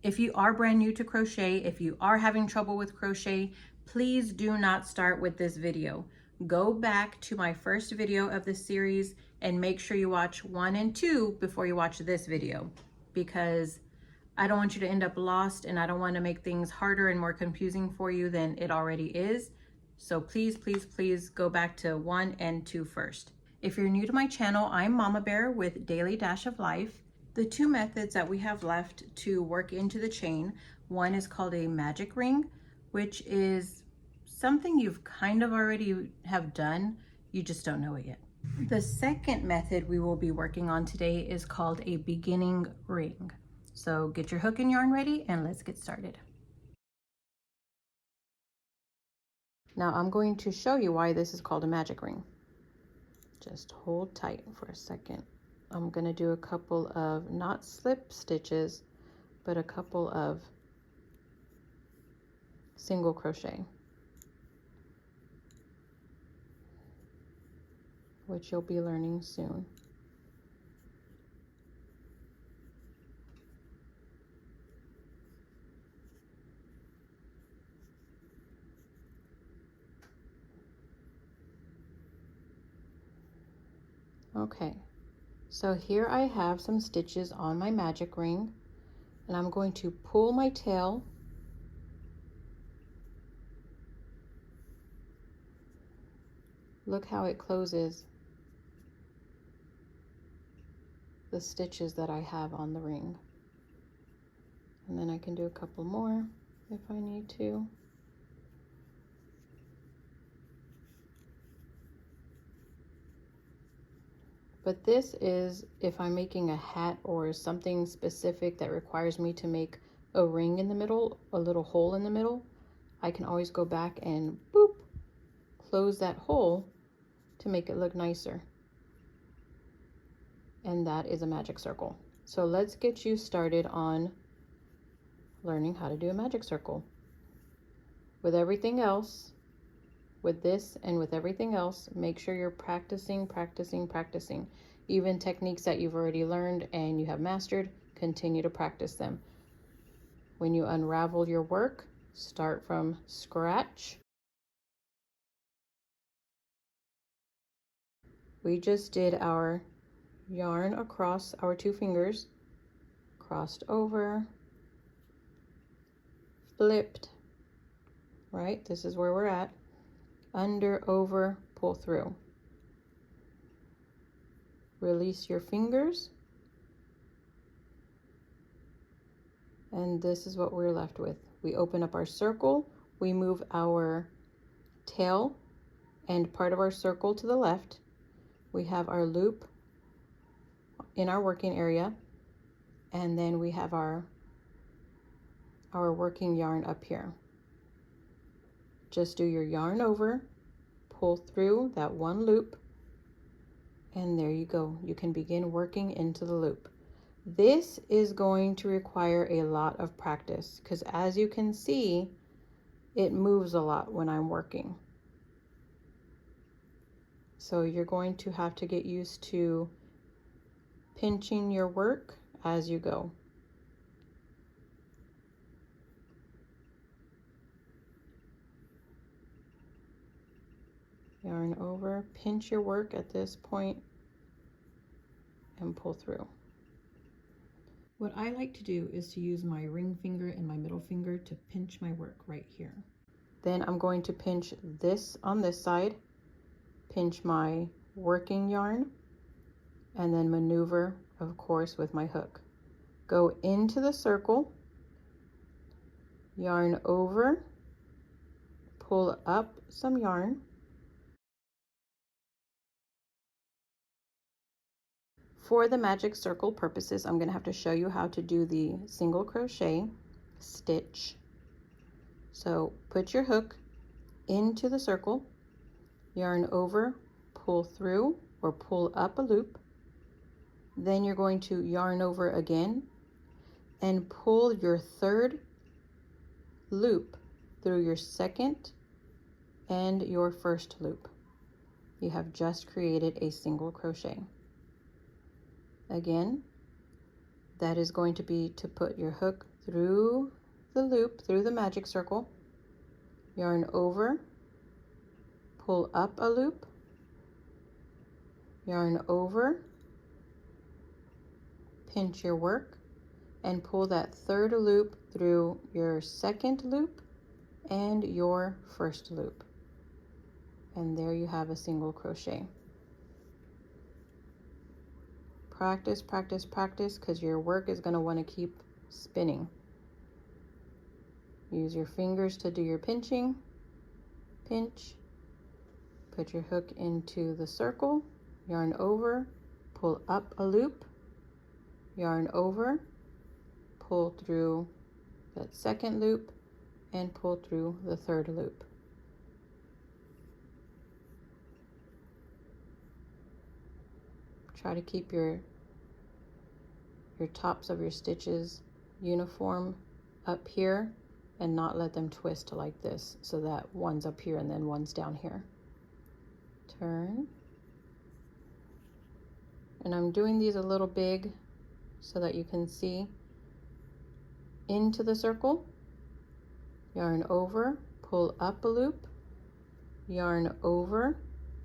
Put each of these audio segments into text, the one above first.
If you are brand new to crochet, if you are having trouble with crochet, please do not start with this video. Go back to my first video of this series and make sure you watch 1 and 2 before you watch this video, because I don't want you to end up lost and I don't want to make things harder and more confusing for you than it already is. So please, please, please go back to 1 and 2 first. If you're new to my channel, I'm Mama Bear with Daily Dash of Life. The 2 methods that we have left to work into the chain, one is called a magic ring, which is something you've kind of already have done, you just don't know it yet. The second method we will be working on today is called a beginning ring. So get your hook and yarn ready and let's get started. Now I'm going to show you why this is called a magic ring. Just hold tight for a second. I'm going to do a couple of not slip stitches, but a couple of single crochet, which you'll be learning soon. Okay, so here I have some stitches on my magic ring, and I'm going to pull my tail look how it closes the stitches that I have on the ring. And then I can do a couple more if I need to. But this is if I'm making a hat or something specific that requires me to make a ring in the middle, a little hole in the middle, I can always go back and boop, close that hole to make it look nicer. And that is a magic circle. So let's get you started on learning how to do a magic circle. With everything else, with this and with everything else, make sure you're practicing. Even techniques that you've already learned and you have mastered, continue to practice them. When you unravel your work, start from scratch. We just did our yarn across our 2 fingers, crossed over, flipped, right? This is where we're at. Under, over, pull through. Release your fingers. And this is what we're left with. We open up our circle, we move our tail and part of our circle to the left. We have our loop in our working area, and then we have our working yarn up here. Just do your yarn over, pull through that 1 loop, and there you go. You can begin working into the loop. This is going to require a lot of practice because, as you can see, it moves a lot when I'm working. So you're going to have to get used to pinching your work as you go. Yarn over, pinch your work at this point, and pull through. What I like to do is to use my ring finger and my middle finger to pinch my work right here. Then I'm going to pinch this on this side, pinch my working yarn, and then maneuver, of course, with my hook. Go into the circle, yarn over, pull up some yarn, for the magic circle purposes, I'm going to have to show you how to do the single crochet stitch. So put your hook into the circle, yarn over, pull through or pull up a loop. Then you're going to yarn over again and pull your 3rd loop through your 2nd and your 1st loop. You have just created a single crochet. Again, that is going to be to put your hook through the loop, through the magic circle, yarn over, pull up a loop, yarn over, pinch your work, and pull that third loop through your second loop and your first loop. And there you have a single crochet. Practice, practice, practice, because your work is going to want to keep spinning. Use your fingers to do your pinching. Pinch, put your hook into the circle, yarn over, pull up a loop, yarn over, pull through that second loop, and pull through the third loop. Try to keep your tops of your stitches uniform up here and not let them twist like this, so that one's up here and then one's down here. Turn. And I'm doing these a little big so that you can see. Into the circle, yarn over, pull up a loop, yarn over,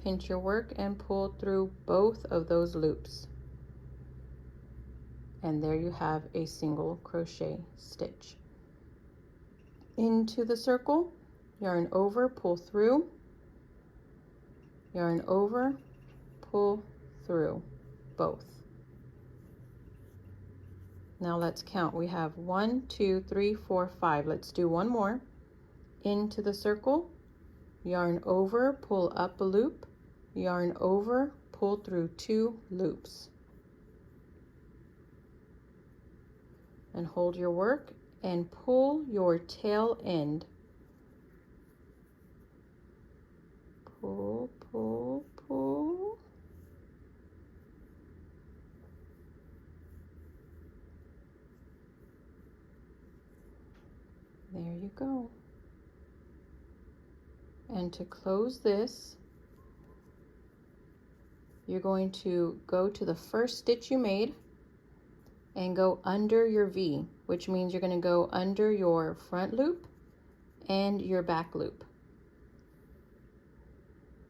pinch your work, and pull through both of those loops. And there you have a single crochet stitch. Into the circle, yarn over, pull through, yarn over, pull through both. Now let's count. We have 1, 2, 3, 4, 5. Let's do one more. Into the circle, yarn over, pull up a loop, yarn over, pull through 2 loops. And hold your work and pull your tail end. Pull, pull, pull. There you go. And to close this, you're going to go to the first stitch you made and go under your V, which means you're going to go under your front loop and your back loop.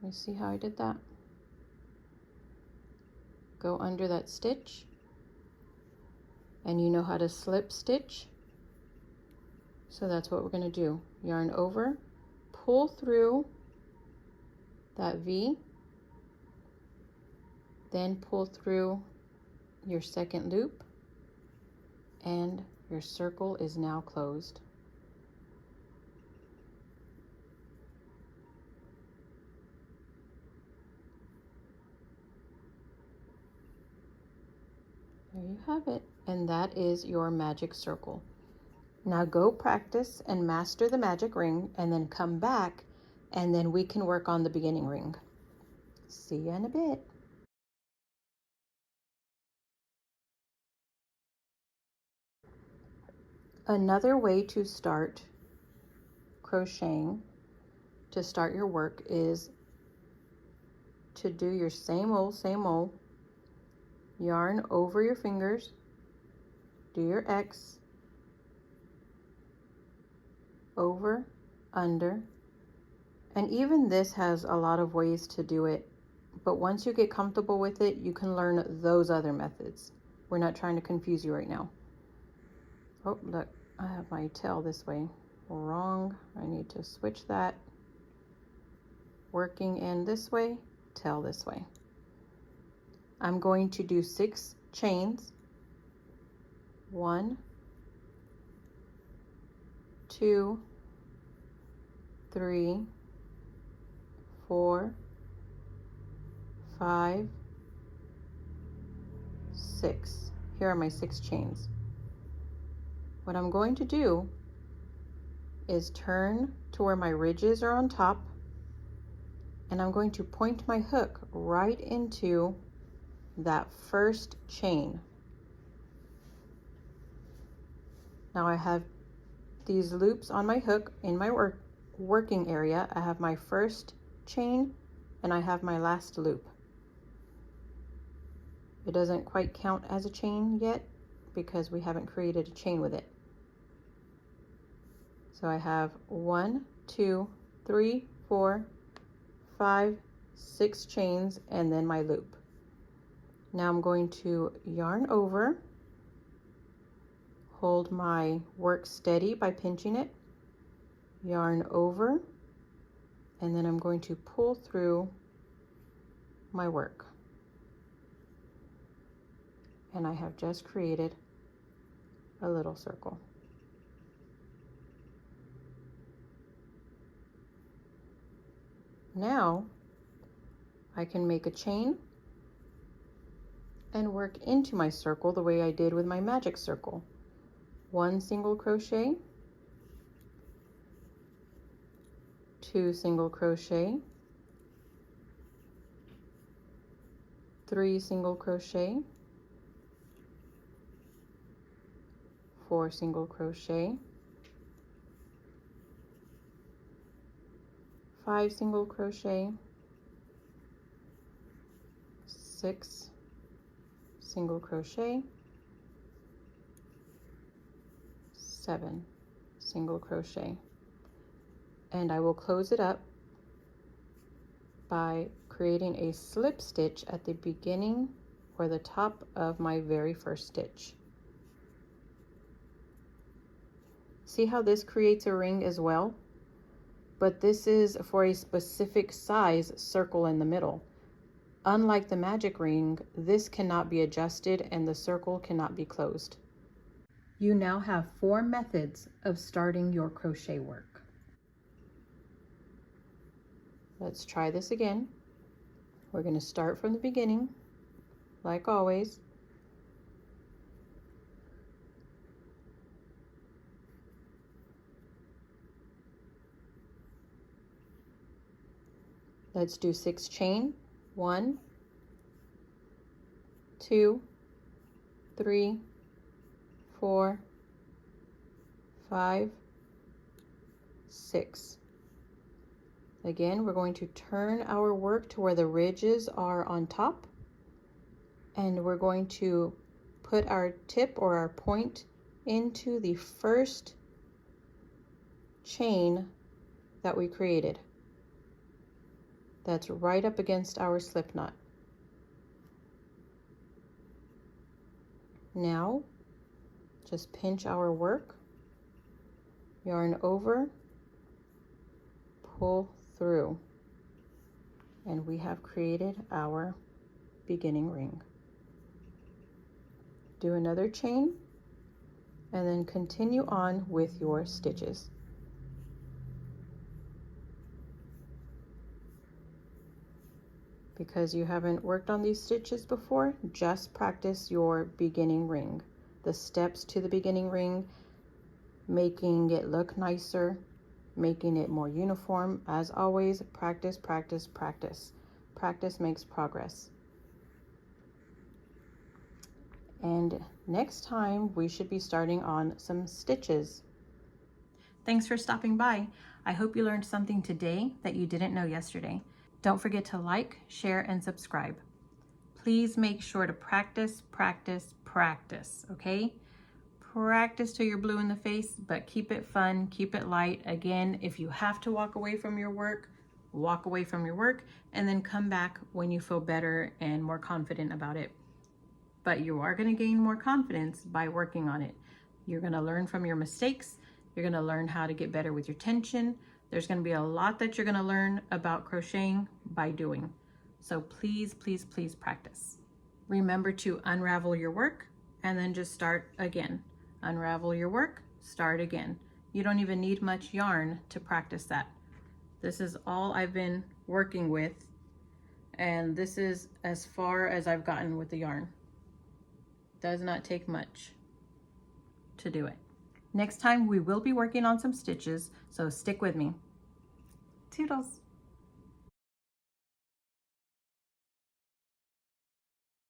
Let me see how I did that. Go under that stitch, and you know how to slip stitch. So that's what we're going to do. Yarn over, pull through that V, then pull through your second loop, and your circle is now closed. There you have it, and that is your magic circle. Now go practice and master the magic ring, and then come back, and then we can work on the beginning ring. See you in a bit. Another way to start crocheting, to start your work, is to do your same old, yarn over your fingers, do your X, over, under, and even this has a lot of ways to do it, but once you get comfortable with it, you can learn those other methods. We're not trying to confuse you right now. Oh, look, I have my tail this way. Wrong. I need to switch that. Working end this way, tail this way. I'm going to do 6 chains. 1, 2, 3, 4, 5, 6. Here are my 6 chains. What I'm going to do is turn to where my ridges are on top, and I'm going to point my hook right into that first chain. Now I have these loops on my hook in my working area. I have my first chain and I have my last loop. It doesn't quite count as a chain yet because we haven't created a chain with it. So I have 1, 2, 3, 4, 5, 6 chains and then my loop. Now I'm going to yarn over, hold my work steady by pinching it, yarn over, and then I'm going to pull through my work. And I have just created a little circle. Now I can make a chain and work into my circle the way I did with my magic circle. 1 single crochet, 2 single crochet, 3 single crochet, 4 single crochet, 5 single crochet, 6 single crochet, 7 single crochet, and I will close it up by creating a slip stitch at the beginning or the top of my very first stitch. See how this creates a ring as well? But this is for a specific size circle in the middle. Unlike the magic ring, this cannot be adjusted and the circle cannot be closed. You now have 4 methods of starting your crochet work. Let's try this again. We're going to start from the beginning, like always. Let's do 6 chain. 1, 2, 3, 4, 5, 6. Again, we're going to turn our work to where the ridges are on top, and we're going to put our tip or our point into the first chain that we created. That's right up against our slip knot. Now, just pinch our work, yarn over, pull through, and we have created our beginning ring. Do another chain, and then continue on with your stitches. Because you haven't worked on these stitches before, just practice your beginning ring. The steps to the beginning ring, making it look nicer, making it more uniform. As always, practice, practice, practice. Practice makes progress. And next time we should be starting on some stitches. Thanks for stopping by. I hope you learned something today that you didn't know yesterday. Don't forget to like, share, and subscribe. Please make sure to practice, practice, practice, okay? Practice till you're blue in the face, but keep it fun, keep it light. Again, if you have to walk away from your work, walk away from your work, and then come back when you feel better and more confident about it. But you are going to gain more confidence by working on it. You're going to learn from your mistakes. You're going to learn how to get better with your tension. There's going to be a lot that you're going to learn about crocheting by doing. So please, please, please practice. Remember to unravel your work and then just start again. Unravel your work, start again. You don't even need much yarn to practice that. This is all I've been working with, and this is as far as I've gotten with the yarn. Does not take much to do it. Next time we will be working on some stitches, so stick with me. Toodles.